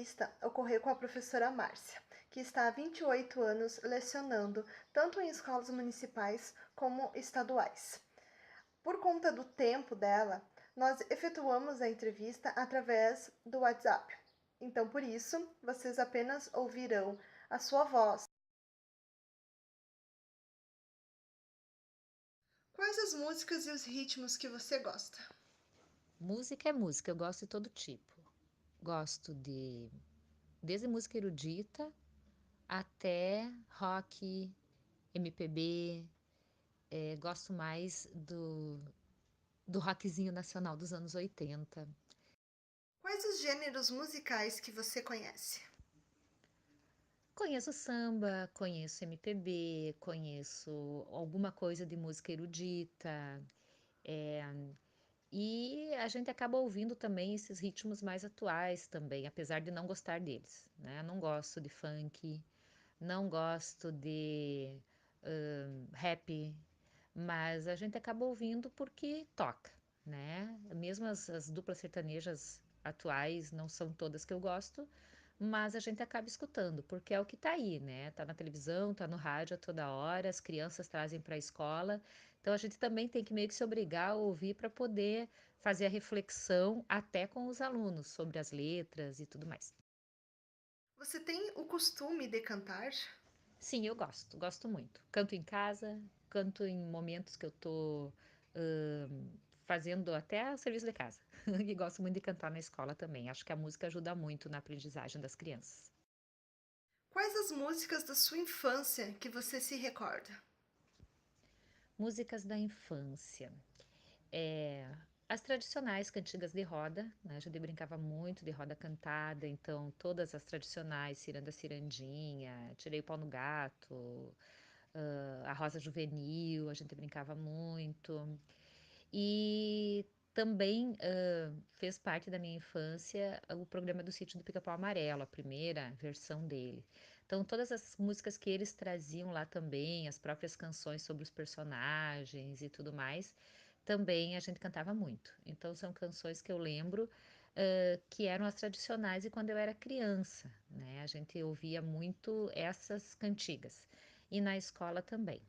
entrevista ocorreu com a professora Márcia, que está há 28 anos lecionando tanto em escolas municipais como estaduais. Por conta do tempo dela, nós efetuamos a entrevista através do WhatsApp. Então, por isso, vocês apenas ouvirão a sua voz. Quais as músicas e os ritmos que você gosta? Música é música, eu gosto de todo tipo. Gosto desde música erudita até rock, MPB. Gosto mais do rockzinho nacional dos anos 80. Quais os gêneros musicais que você conhece? Conheço samba, conheço MPB, conheço alguma coisa de música erudita. é, E a gente acaba ouvindo também esses ritmos mais atuais também, apesar de não gostar deles, né? Não gosto de funk, não gosto de rap, mas a gente acaba ouvindo porque toca, né? Mesmo as duplas sertanejas atuais não são todas que eu gosto, mas a gente acaba escutando, porque é o que tá aí, né? Tá na televisão, tá no rádio a toda hora, as crianças trazem para a escola, então a gente também tem que meio que se obrigar a ouvir para poder fazer a reflexão até com os alunos sobre as letras e tudo mais. Você tem o costume de cantar? Sim, eu gosto muito. Canto em casa, canto em momentos que eu tô hã, fazendo até o serviço de casa. E gosto muito de cantar na escola também. Acho que a música ajuda muito na aprendizagem das crianças. Quais as músicas da sua infância que você se recorda? Músicas da infância. É, as tradicionais cantigas de roda, né? A gente brincava muito de roda cantada, então todas as tradicionais, Ciranda Cirandinha, Tirei o Pau no Gato, a Rosa Juvenil, a gente brincava muito. E também fez parte da minha infância o programa do Sítio do Pica-Pau Amarelo, a primeira versão dele. Então, todas as músicas que eles traziam lá também, as próprias canções sobre os personagens e tudo mais, também a gente cantava muito. Então, são canções que eu lembro que eram as tradicionais e quando eu era criança, né? A gente ouvia muito essas cantigas. E na escola também.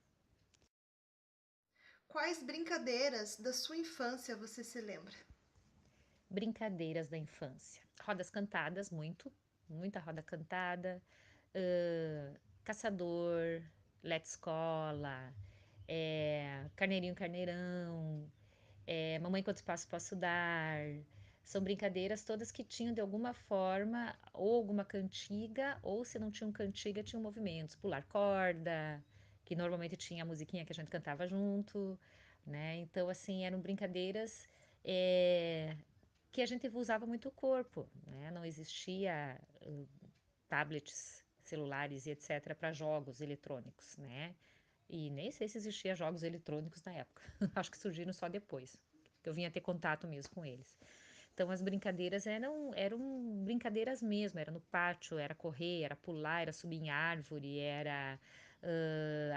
Quais brincadeiras da sua infância você se lembra? Brincadeiras da infância. Rodas cantadas, muita roda cantada, caçador, Let's Escola, carneirinho, carneirão, mamãe quantos passos posso dar. São brincadeiras todas que tinham de alguma forma ou alguma cantiga, ou se não tinham cantiga, tinham movimentos. Pular corda, que normalmente tinha a musiquinha que a gente cantava junto, né? Então, assim, eram brincadeiras é, que a gente usava muito o corpo, né? Não existia tablets, celulares e etc. para jogos eletrônicos, né? E nem sei se existia jogos eletrônicos na época. Acho que surgiram só depois, que eu vinha ter contato mesmo com eles. Então as brincadeiras eram brincadeiras mesmo, era no pátio, era correr, era pular, era subir em árvore, era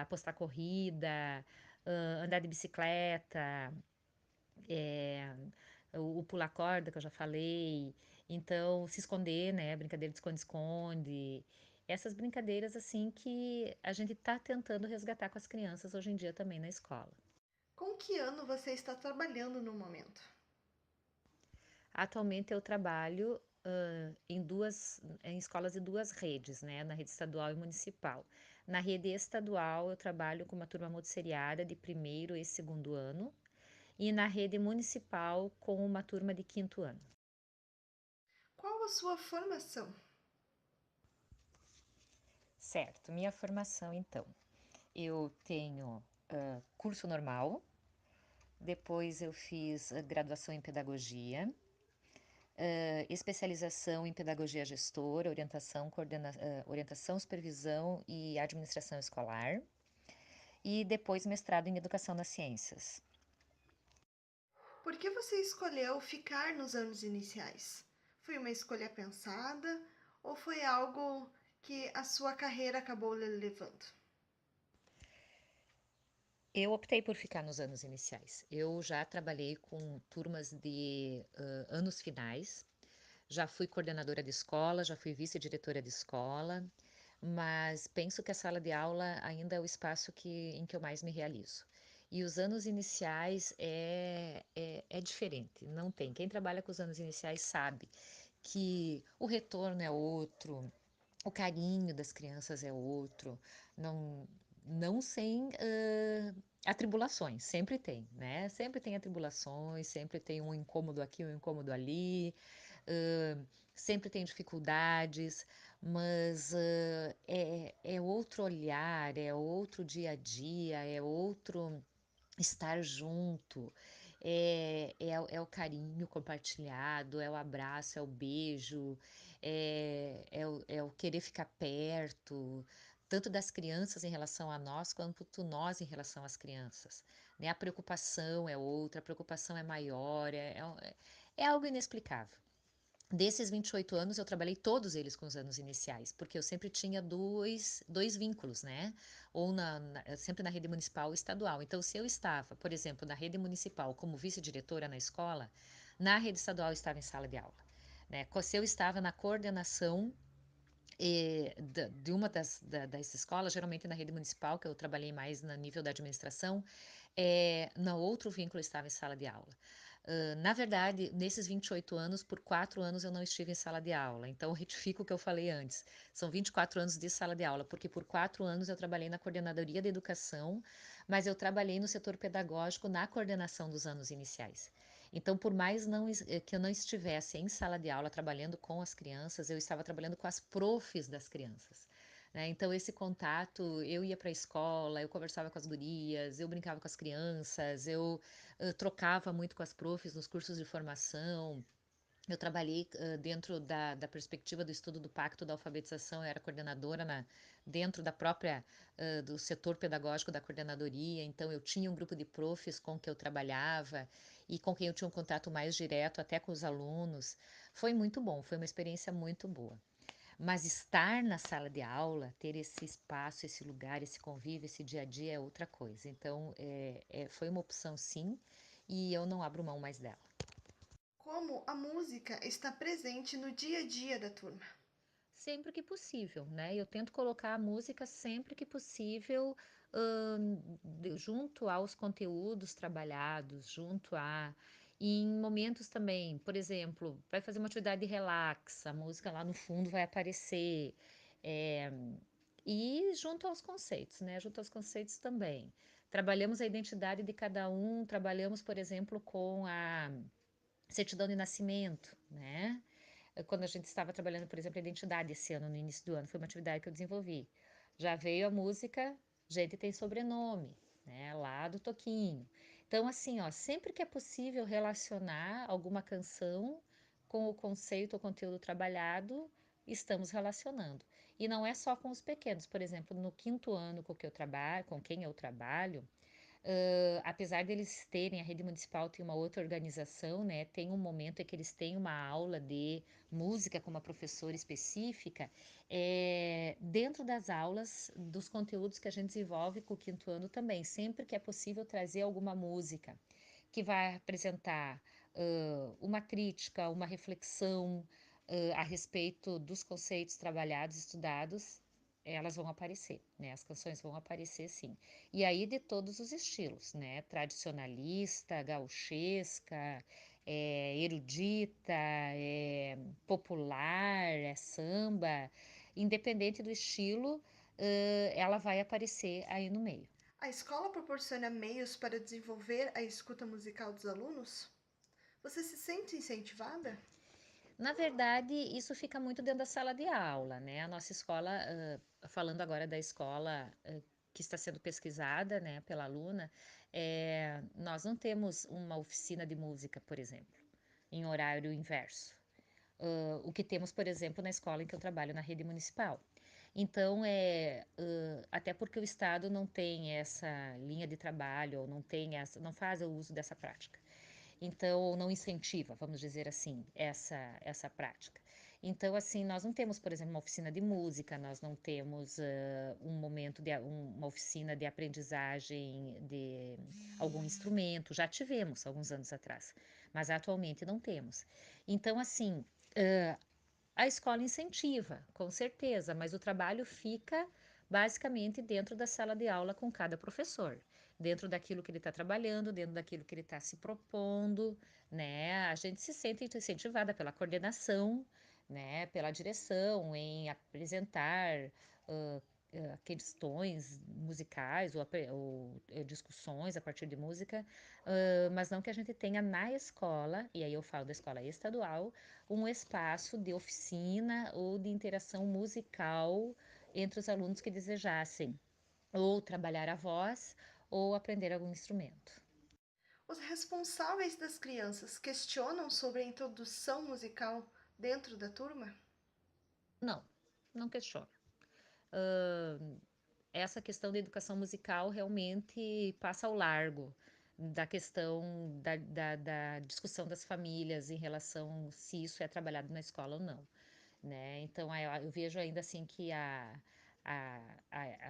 apostar corrida, andar de bicicleta, é, o pular corda que eu já falei, então se esconder, né? Brincadeira de esconde-esconde. Essas brincadeiras assim que a gente está tentando resgatar com as crianças hoje em dia também na escola. Com que ano você está trabalhando no momento? Atualmente eu trabalho em escolas de duas redes, né? Na rede estadual e municipal. Na rede estadual eu trabalho com uma turma multisseriada de primeiro e segundo ano, e na rede municipal com uma turma de quinto ano. Qual a sua formação? Certo, minha formação então. Eu tenho curso normal, depois eu fiz graduação em pedagogia, especialização em pedagogia gestora, orientação, supervisão e administração escolar, e depois mestrado em educação nas ciências. Por que você escolheu ficar nos anos iniciais? Foi uma escolha pensada ou foi algo que a sua carreira acabou lhe levando? Eu optei por ficar nos anos iniciais. Eu já trabalhei com turmas de anos finais, Já fui coordenadora de escola, já fui vice-diretora de escola, mas penso que a sala de aula ainda é o espaço em que eu mais me realizo. E os anos iniciais é diferente, não tem. Quem trabalha com os anos iniciais sabe que o retorno é outro, o carinho das crianças é outro, não, não sem atribulações, sempre tem, né? Sempre tem atribulações, sempre tem um incômodo aqui, um incômodo ali, ãh, sempre tem dificuldades, mas é outro olhar, é outro dia a dia, é outro estar junto, é o carinho compartilhado, é o abraço, é o beijo, é o querer ficar perto, tanto das crianças em relação a nós, quanto nós em relação às crianças, né? A preocupação é outra, a preocupação é maior, é algo inexplicável. Desses 28 anos, eu trabalhei todos eles com os anos iniciais, porque eu sempre tinha dois vínculos, né? Ou sempre na rede municipal ou estadual. Então, se eu estava, por exemplo, na rede municipal como vice-diretora na escola, na rede estadual eu estava em sala de aula. Né? Se eu estava na coordenação de uma das escolas, geralmente na rede municipal, que eu trabalhei mais no nível da administração, no outro vínculo eu estava em sala de aula. Na verdade, nesses 28 anos, por 4 anos eu não estive em sala de aula. Então, eu retifico o que eu falei antes. São 24 anos de sala de aula, porque por 4 anos eu trabalhei na coordenadoria de educação, mas eu trabalhei no setor pedagógico na coordenação dos anos iniciais. Então, por mais que eu não estivesse em sala de aula trabalhando com as crianças, eu estava trabalhando com as profs das crianças. Né? Então, esse contato, eu ia para a escola, eu conversava com as gurias, eu brincava com as crianças, eu trocava muito com as profs nos cursos de formação. Eu trabalhei dentro da perspectiva do estudo do Pacto da Alfabetização, eu era coordenadora dentro do setor pedagógico da coordenadoria, então eu tinha um grupo de profs com que eu trabalhava e com quem eu tinha um contato mais direto, até com os alunos. Foi muito bom, foi uma experiência muito boa. Mas estar na sala de aula, ter esse espaço, esse lugar, esse convívio, esse dia a dia é outra coisa. Então, foi uma opção sim, e eu não abro mão mais dela. Como a música está presente no dia a dia da turma? Sempre que possível, né? Eu tento colocar a música sempre que possível, junto aos conteúdos trabalhados, e em momentos também, por exemplo, vai fazer uma atividade de relax, a música lá no fundo vai aparecer. eh, e junto aos conceitos, né? Junto aos conceitos também. Trabalhamos a identidade de cada um, trabalhamos, por exemplo, com a certidão de nascimento, né? Quando a gente estava trabalhando, por exemplo, a identidade esse ano, no início do ano, foi uma atividade que eu desenvolvi. Já veio a música Gente Tem Sobrenome, né? Lá do Toquinho. Então, assim, ó, sempre que é possível relacionar alguma canção com o conceito ou conteúdo trabalhado, estamos relacionando. E não é só com os pequenos, por exemplo, no quinto ano com quem eu trabalho, apesar deles terem, a rede municipal tem uma outra organização, né? Tem um momento em que eles têm uma aula de música com uma professora específica, dentro das aulas, dos conteúdos que a gente desenvolve com o quinto ano também, sempre que é possível trazer alguma música que vai apresentar uma crítica, uma reflexão a respeito dos conceitos trabalhados, estudados, elas vão aparecer, né? As canções vão aparecer sim. E aí de todos os estilos, né? Tradicionalista, gauchesca, erudita, popular, samba, independente do estilo, ela vai aparecer aí no meio. A escola proporciona meios para desenvolver a escuta musical dos alunos? Você se sente incentivada? Na verdade, isso fica muito dentro da sala de aula, né? A nossa escola, falando agora da escola, que está sendo pesquisada, né, pela aluna, nós não temos uma oficina de música, por exemplo, em horário inverso. O que temos, por exemplo, na escola em que eu trabalho, na rede municipal. Então, até porque o Estado não tem essa linha de trabalho, ou não faz o uso dessa prática. Então, não incentiva, vamos dizer assim, essa prática. Então, assim, nós não temos, por exemplo, uma oficina de música, nós não temos uma oficina de aprendizagem de algum instrumento, já tivemos alguns anos atrás, mas atualmente não temos. Então, assim, A escola incentiva, com certeza, mas o trabalho fica basicamente dentro da sala de aula com cada professor, dentro daquilo que ele está trabalhando, dentro daquilo que ele está se propondo, né? A gente se sente incentivada pela coordenação, né? Pela direção em apresentar uh, questões musicais ou discussões a partir de música, mas não que a gente tenha na escola, e aí eu falo da escola estadual, um espaço de oficina ou de interação musical entre os alunos que desejassem ou trabalhar a voz ou aprender algum instrumento. Os responsáveis das crianças questionam sobre a introdução musical dentro da turma? Não, não questiono. Uh, Essa questão da educação musical realmente passa ao largo da questão da discussão das famílias em relação se isso é trabalhado na escola ou não, né? Então, eu vejo ainda assim que a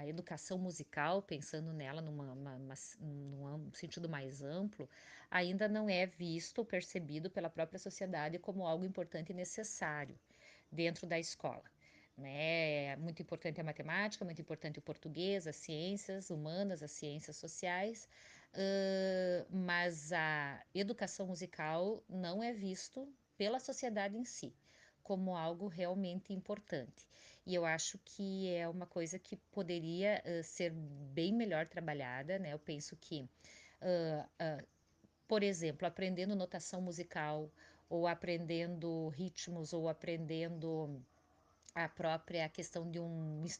educação musical, pensando nela num sentido mais amplo, ainda não é visto ou percebido pela própria sociedade como algo importante e necessário dentro da escola. Né? É muito importante a matemática, muito importante o português, as ciências humanas, as ciências sociais, mas a educação musical não é visto pela sociedade em si como algo realmente importante. E eu acho que é uma coisa que poderia ser bem melhor trabalhada, né? Eu penso que, uh, uh, por exemplo, aprendendo notação musical, ou aprendendo ritmos, ou aprendendo a própria questão de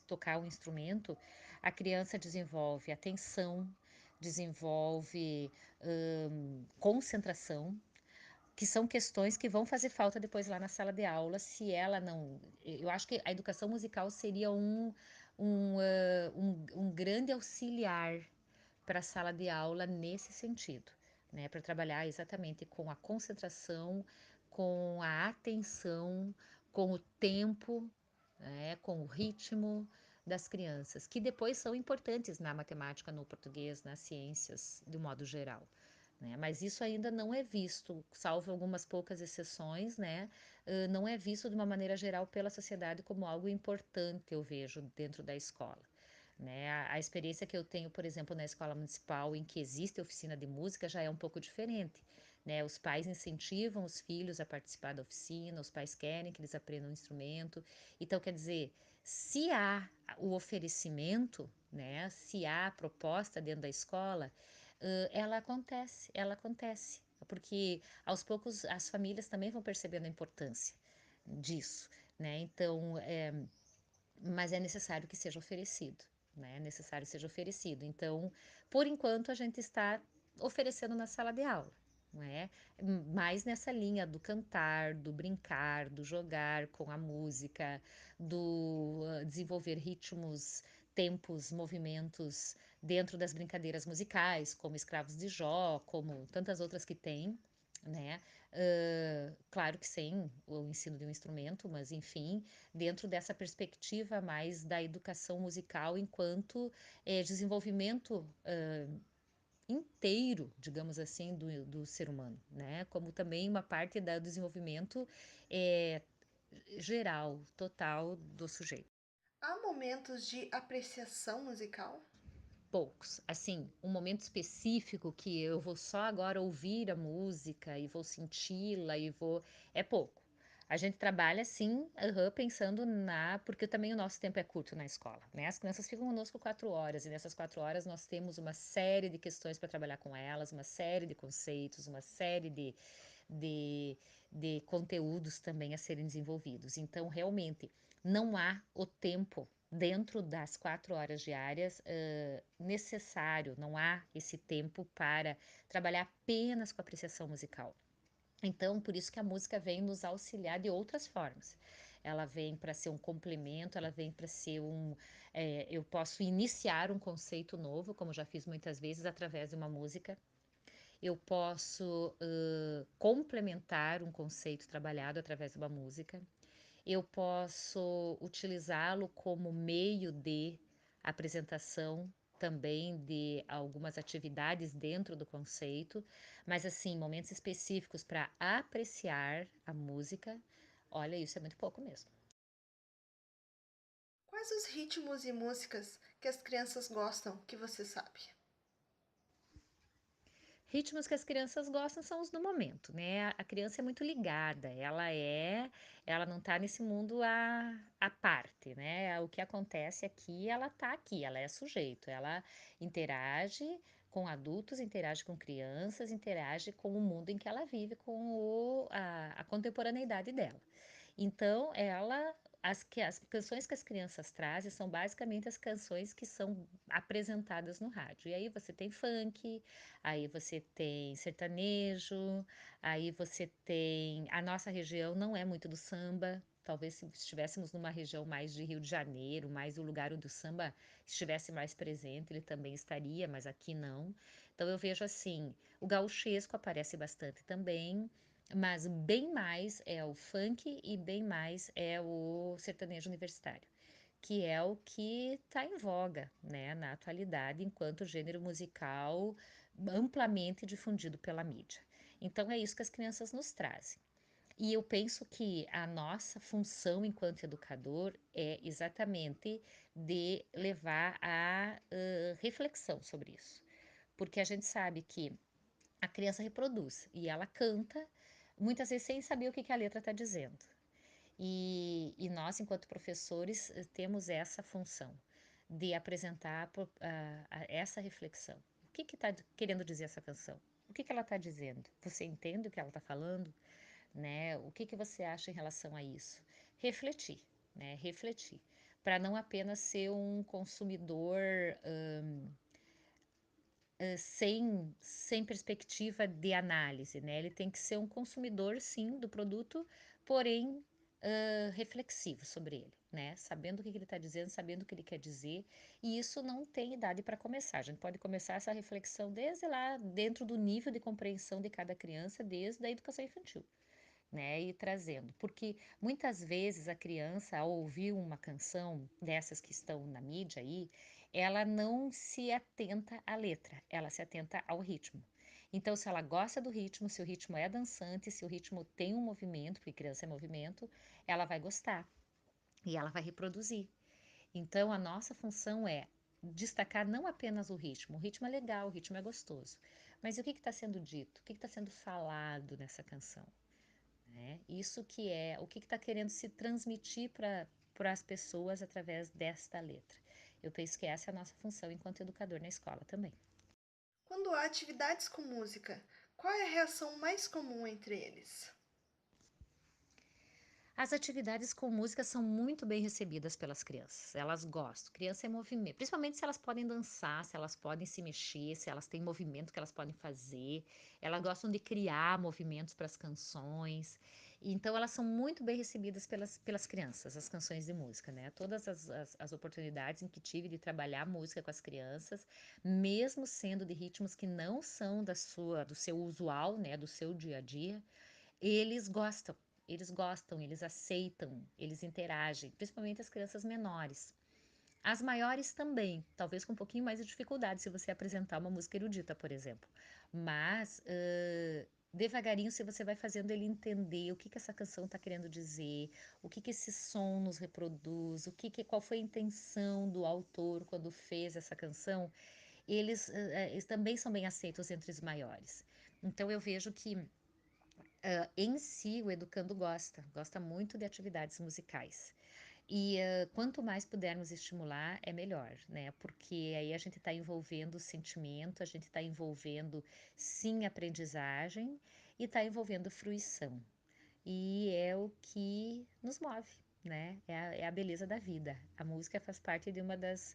tocar um instrumento, a criança desenvolve atenção, desenvolve concentração, que são questões que vão fazer falta depois lá na sala de aula, se ela não. Eu acho que a educação musical seria um grande auxiliar para a sala de aula nesse sentido, né? Para trabalhar exatamente com a concentração, com a atenção, com o tempo, né? Com o ritmo das crianças, que depois são importantes na matemática, no português, nas ciências, de um modo geral. Né? Mas isso ainda não é visto, salvo algumas poucas exceções, né? Não é visto de uma maneira geral pela sociedade como algo importante, eu vejo, dentro da escola. Né? A experiência que eu tenho, por exemplo, na escola municipal, em que existe oficina de música, já é um pouco diferente. Né? Os pais incentivam os filhos a participar da oficina, os pais querem que eles aprendam um instrumento. Então, quer dizer, se há o oferecimento, né? Se há a proposta dentro da escola, ela acontece, porque aos poucos as famílias também vão percebendo a importância disso, né? Então, mas é necessário que seja oferecido, né? É necessário que seja oferecido. Então, por enquanto, a gente está oferecendo na sala de aula, não é? Mais nessa linha do cantar, do brincar, do jogar com a música, do desenvolver ritmos, tempos, movimentos dentro das brincadeiras musicais, como Escravos de Jó, como tantas outras que tem, né? Claro que sem o ensino de um instrumento, mas enfim, dentro dessa perspectiva mais da educação musical enquanto desenvolvimento inteiro, digamos assim, do ser humano, né? Como também uma parte do desenvolvimento eh, geral, total do sujeito. Há momentos de apreciação musical? Poucos. Assim, um momento específico que eu vou só agora ouvir a música e vou senti-la e vou. É pouco. A gente trabalha assim, pensando na. Porque também o nosso tempo é curto na escola, né? As crianças ficam conosco 4 horas, e nessas 4 horas nós temos uma série de questões para trabalhar com elas, uma série de conceitos, uma série de, de conteúdos também a serem desenvolvidos. Então, realmente, não há o tempo dentro das 4 horas diárias necessário, não há esse tempo para trabalhar apenas com apreciação musical. Então, por isso que a música vem nos auxiliar de outras formas. Ela vem para ser um complemento, ela vem para ser eu posso iniciar um conceito novo, como já fiz muitas vezes, através de uma música. Eu posso complementar um conceito trabalhado através de uma música. Eu posso utilizá-lo como meio de apresentação também de algumas atividades dentro do conceito, mas assim, momentos específicos para apreciar a música, Olha, isso é muito pouco mesmo. Quais os ritmos e músicas que as crianças gostam que você sabe? Ritmos que as crianças gostam são os do momento, né? A criança é muito ligada, ela não tá nesse mundo à parte, né? O que acontece aqui, ela tá aqui, ela é sujeito, ela interage com adultos, interage com crianças, interage com o mundo em que ela vive, com a contemporaneidade dela. Então, as canções que as crianças trazem são basicamente as canções que são apresentadas no rádio. E aí você tem funk, aí você tem sertanejo, aí você tem. A nossa região não é muito do samba. Talvez se estivéssemos numa região mais de Rio de Janeiro, mais o lugar onde o samba estivesse mais presente, ele também estaria, mas aqui não. Então eu vejo assim, o gauchesco aparece bastante também, mas bem mais é o funk e bem mais é o sertanejo universitário, que é o que está em voga, né, na atualidade, enquanto gênero musical amplamente difundido pela mídia. Então é isso que as crianças nos trazem. E eu penso que a nossa função enquanto educador é exatamente de levar a reflexão sobre isso. Porque a gente sabe que a criança reproduz e ela canta, muitas vezes sem saber o que a letra está dizendo. E nós, enquanto professores, temos essa função de apresentar essa reflexão. O que está querendo dizer essa canção? O que ela está dizendo? Você entende o que ela está falando? Né? O que você acha em relação a isso? Refletir, né? Refletir. Para não apenas ser um consumidor sem perspectiva de análise, né? Ele tem que ser um consumidor, sim, do produto, porém reflexivo sobre ele, né? Sabendo o que ele está dizendo, sabendo o que ele quer dizer, e isso não tem idade para começar. A gente pode começar essa reflexão desde lá, dentro do nível de compreensão de cada criança, desde a educação infantil, né? E trazendo, porque muitas vezes a criança, ao ouvir uma canção dessas que estão na mídia aí, ela não se atenta à letra, ela se atenta ao ritmo. Então, se ela gosta do ritmo, se o ritmo é dançante, se o ritmo tem um movimento, porque criança é movimento, ela vai gostar e ela vai reproduzir. Então, a nossa função é destacar não apenas o ritmo é legal, o ritmo é gostoso, mas o que está sendo dito, o que está sendo falado nessa canção? Né? Isso que é o que está querendo se transmitir para as pessoas através desta letra. Eu penso que essa é a nossa função enquanto educador na escola também. Quando há atividades com música, qual é a reação mais comum entre eles? As atividades com música são muito bem recebidas pelas crianças. Elas gostam. Criança é movimento, principalmente se elas podem dançar, se elas podem se mexer, se elas têm movimento que elas podem fazer. Elas gostam de criar movimentos para as canções. Então, elas são muito bem recebidas pelas crianças, as canções de música, né? Todas as oportunidades em que tive de trabalhar música com as crianças, mesmo sendo de ritmos que não são do seu usual, né? Do seu dia a dia, eles gostam, eles gostam, eles aceitam, eles interagem, principalmente as crianças menores. As maiores também, talvez com um pouquinho mais de dificuldade se você apresentar uma música erudita, por exemplo. Mas devagarinho, se você vai fazendo ele entender o que essa canção está querendo dizer, o que esse som nos reproduz, qual foi a intenção do autor quando fez essa canção, eles também são bem aceitos entre os maiores. Então eu vejo que em si, o educando gosta muito de atividades musicais. E quanto mais pudermos estimular, é melhor, né? Porque aí a gente está envolvendo o sentimento, a gente está envolvendo, sim, aprendizagem e está envolvendo fruição. E é o que nos move, né? É a beleza da vida. A música faz parte de uma das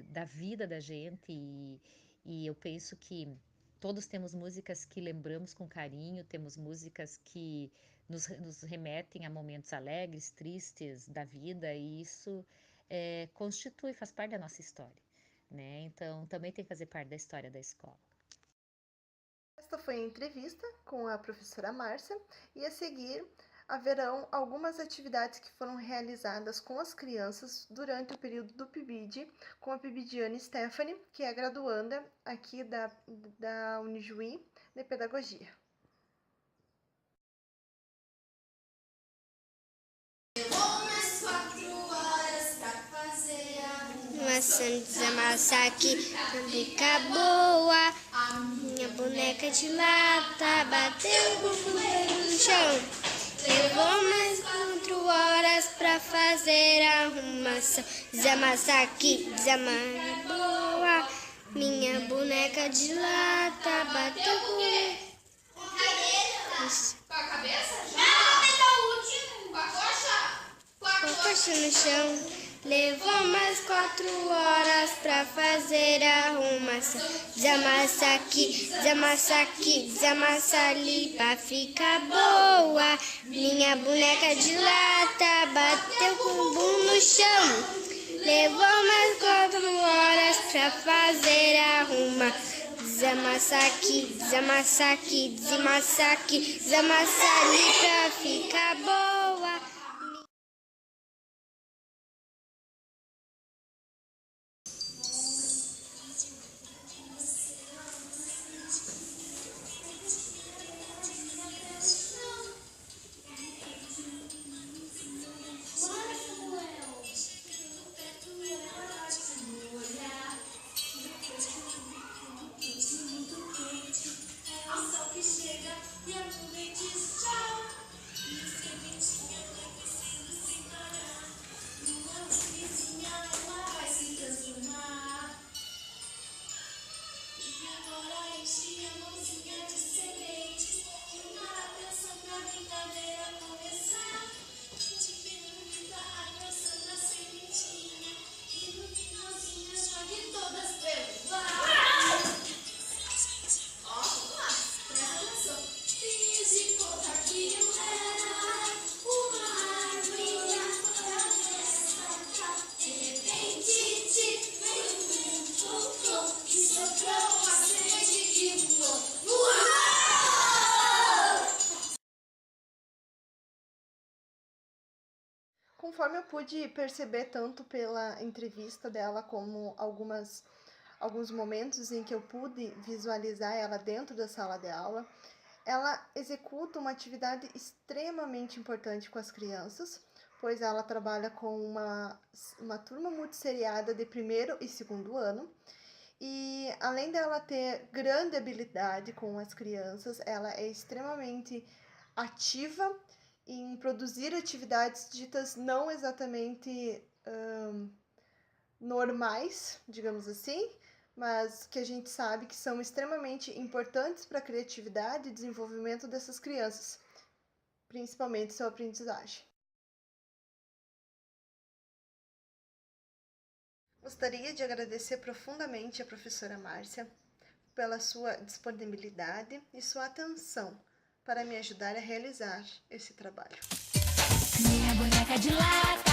da vida da gente e eu penso que todos temos músicas que lembramos com carinho, temos músicas que nos remetem a momentos alegres, tristes da vida e isso constitui, faz parte da nossa história, né? Então também tem que fazer parte da história da escola. Esta foi a entrevista com a professora Márcia e a seguir haverão algumas atividades que foram realizadas com as crianças durante o período do PIBID, com a PIBIdiana Stephanie, que é graduanda aqui da Unijuí de Pedagogia. amassando, desamassa aqui, fica boa. A minha boneca de lata bateu com o fundo no chão. Levou mais 4 horas pra fazer a arrumação. Desamassa aqui, desamassa boa. Minha boneca de lata bateu com a cabeça? Não, mas é o último. Com a coxa no chão. Levou mais 4 horas pra fazer a arrumação. Desamassa aqui, desamassa ali pra ficar boa. Minha boneca de lata bateu com o bumbum no chão. Levou mais 4 horas pra fazer a arrumação. Desamassa aqui, desamassa ali pra ficar boa. Conforme eu pude perceber tanto pela entrevista dela como alguns momentos em que eu pude visualizar ela dentro da sala de aula, ela executa uma atividade extremamente importante com as crianças, pois ela trabalha com uma turma multisseriada de 1º e 2º ano, e além dela ter grande habilidade com as crianças, ela é extremamente ativa em produzir atividades ditas não exatamente normais, digamos assim, mas que a gente sabe que são extremamente importantes para a criatividade e desenvolvimento dessas crianças, principalmente sua aprendizagem. Gostaria de agradecer profundamente a professora Márcia pela sua disponibilidade e sua atenção para me ajudar a realizar esse trabalho. Minha boneca de lata